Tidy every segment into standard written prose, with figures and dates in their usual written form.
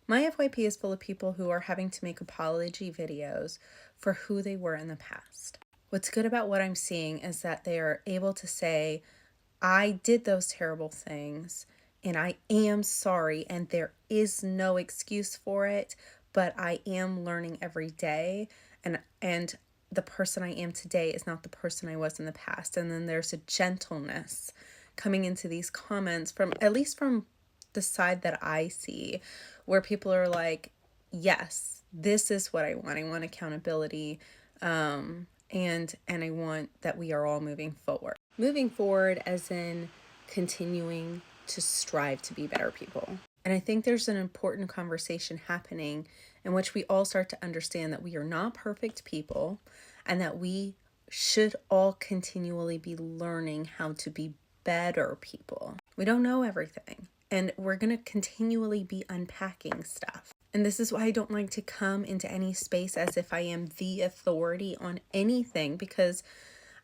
My FYP is full of people who are having to make apology videos for who they were in the past. What's good about what I'm seeing is that they are able to say, I did those terrible things and I am sorry, and there is no excuse for it, but I am learning every day, and the person I am today is not the person I was in the past. And then there's a gentleness coming into these comments from, at least from the side that I see, where people are like, yes, this is what I want. I want accountability. And I want that we are all moving forward. Moving forward as in continuing to strive to be better people. And I think there's an important conversation happening in which we all start to understand that we are not perfect people and that we should all continually be learning how to be better people. We don't know everything, and we're going to continually be unpacking stuff. And this is why I don't like to come into any space as if I am the authority on anything, because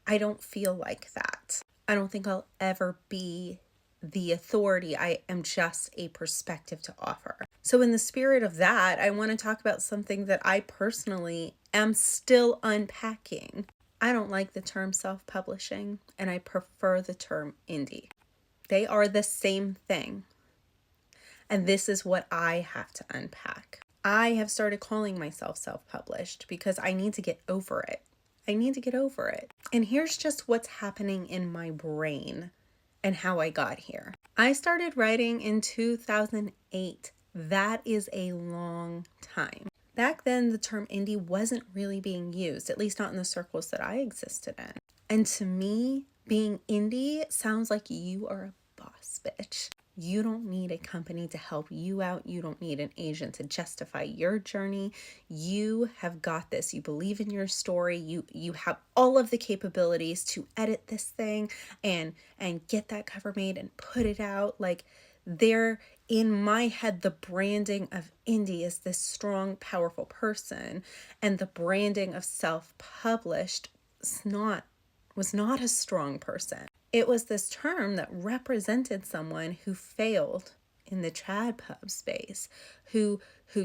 I don't feel like that. I don't think I'll ever be the authority. I am just a perspective to offer. So in the spirit of that, I want to talk about something that I personally am still unpacking. I don't like the term self-publishing, and I prefer the term indie. They are the same thing. And this is what I have to unpack. I have started calling myself self-published because I need to get over it. I need to get over it. And here's just what's happening in my brain and how I got here. I started writing in 2008. That is a long time. Back then, the term indie wasn't really being used, at least not in the circles that I existed in. And to me, being indie sounds like you are a boss bitch. You don't need a company to help you out. You don't need an agent to justify your journey. You have got this. You believe in your story. You have all of the capabilities to edit this thing and get that cover made and put it out. Like, there in my head, the branding of indie is this strong, powerful person, and the branding of self-published was not a strong person. It was this term that represented someone who failed in the trad pub space, who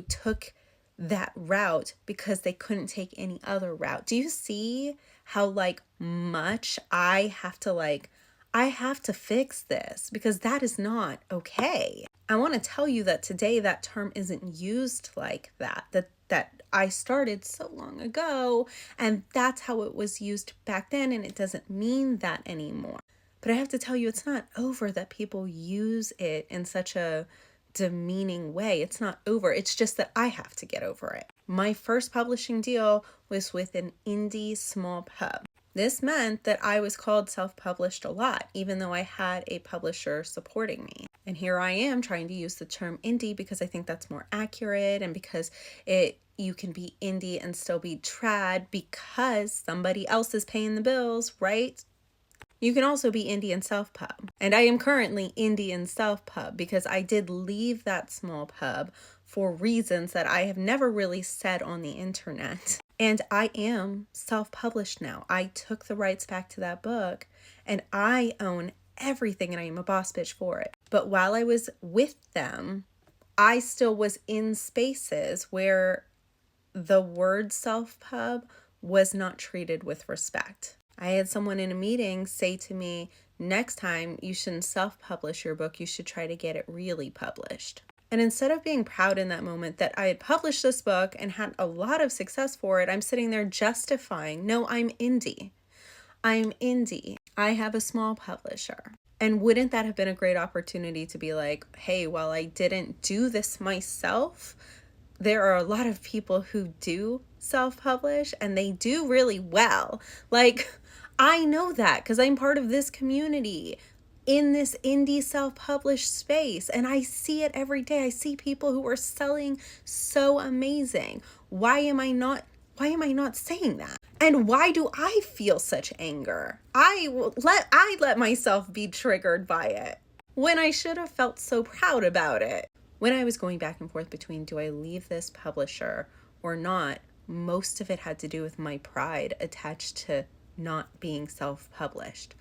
took that route because they couldn't take any other route. Do you see how much I have to fix this, because that is not okay. I want to tell you that today that term isn't used like that I started so long ago, and that's how it was used back then, and it doesn't mean that anymore. But I have to tell you, it's not over that people use it in such a demeaning way. It's not over. It's just that I have to get over it. My first publishing deal was with an indie small pub. This meant that I was called self-published a lot, even though I had a publisher supporting me. And here I am trying to use the term indie because I think that's more accurate, and because you can be indie and still be trad because somebody else is paying the bills, right? You can also be indie and self-pub. And I am currently indie and self-pub because I did leave that small pub for reasons that I have never really said on the internet. And I am self-published now. I took the rights back to that book, and I own everything, and I am a boss bitch for it. But while I was with them, I still was in spaces where the word self-pub was not treated with respect. I had someone in a meeting say to me, next time you shouldn't self-publish your book, you should try to get it really published. And instead of being proud in that moment that I had published this book and had a lot of success for it, I'm sitting there justifying, no, I'm indie. I'm indie. I have a small publisher. And wouldn't that have been a great opportunity to be like, hey, while I didn't do this myself, there are a lot of people who do self-publish and they do really well. I know that because I'm part of this community in this indie self-published space, and I see it every day. I see people who are selling so amazing. Why am I not saying that? And why do I feel such anger? I let myself be triggered by it when I should have felt so proud about it. When I was going back and forth between, do I leave this publisher or not, most of it had to do with my pride attached to not being self-published,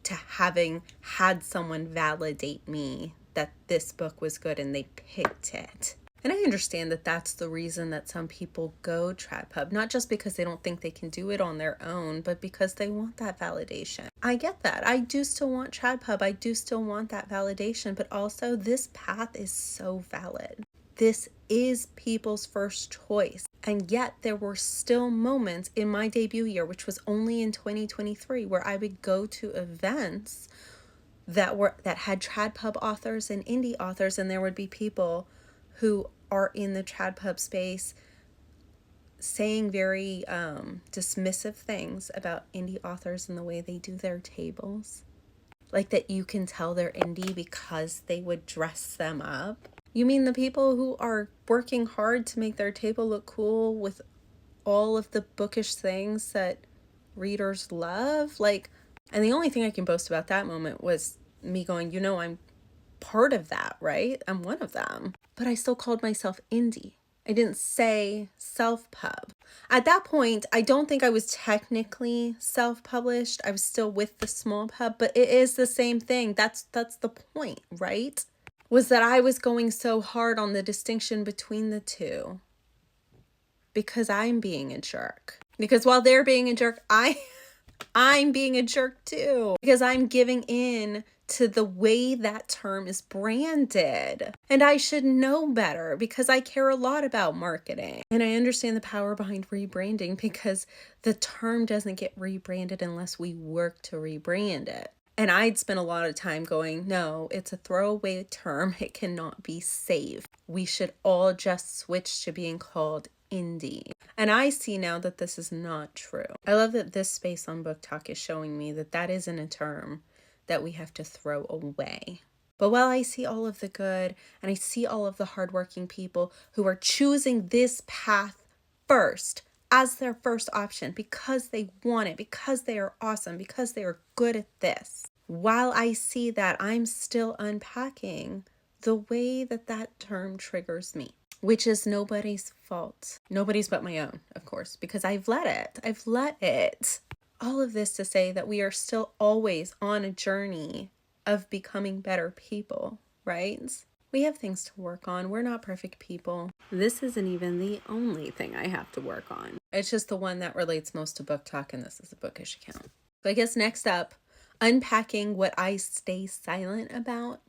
to having had someone validate me that this book was good and they picked it. And I understand that that's the reason that some people go trad pub, not just because they don't think they can do it on their own, but because they want that validation. I get that. I do still want trad pub. I do still want that validation, but also this path is so valid. This is people's first choice. And yet there were still moments in my debut year, which was only in 2023, where I would go to events that had trad pub authors and indie authors, and there would be people who are in the trad pub space saying very dismissive things about indie authors and the way they do their tables. Like that you can tell they're indie because they would dress them up. You mean the people who are working hard to make their table look cool with all of the bookish things that readers love? Like, and the only thing I can boast about that moment was me going, I'm part of that, right? I'm one of them. But I still called myself indie. I didn't say self-pub. At that point, I don't think I was technically self-published. I was still with the small pub, but it is the same thing. That's the point, right? Was that I was going so hard on the distinction between the two because I'm being a jerk. Because while they're being a jerk, I'm being a jerk too. Because I'm giving in to the way that term is branded. And I should know better because I care a lot about marketing. And I understand the power behind rebranding because the term doesn't get rebranded unless we work to rebrand it. And I'd spent a lot of time going, no, it's a throwaway term. It cannot be saved. We should all just switch to being called indie. And I see now that this is not true. I love that this space on Book Talk is showing me that that isn't a term that we have to throw away. But while I see all of the good and I see all of the hardworking people who are choosing this path first as their first option because they want it, because they are awesome, because they are good at this, while I see that, I'm still unpacking the way that that term triggers me, which is nobody's fault. Nobody's but my own, of course, because I've let it. All of this to say that we are still always on a journey of becoming better people, right? We have things to work on. We're not perfect people. This isn't even the only thing I have to work on. It's just the one that relates most to Book Talk, and this is a bookish account. So I guess next up, unpacking what I stay silent about,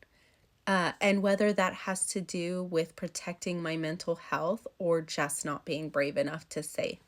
and whether that has to do with protecting my mental health or just not being brave enough to say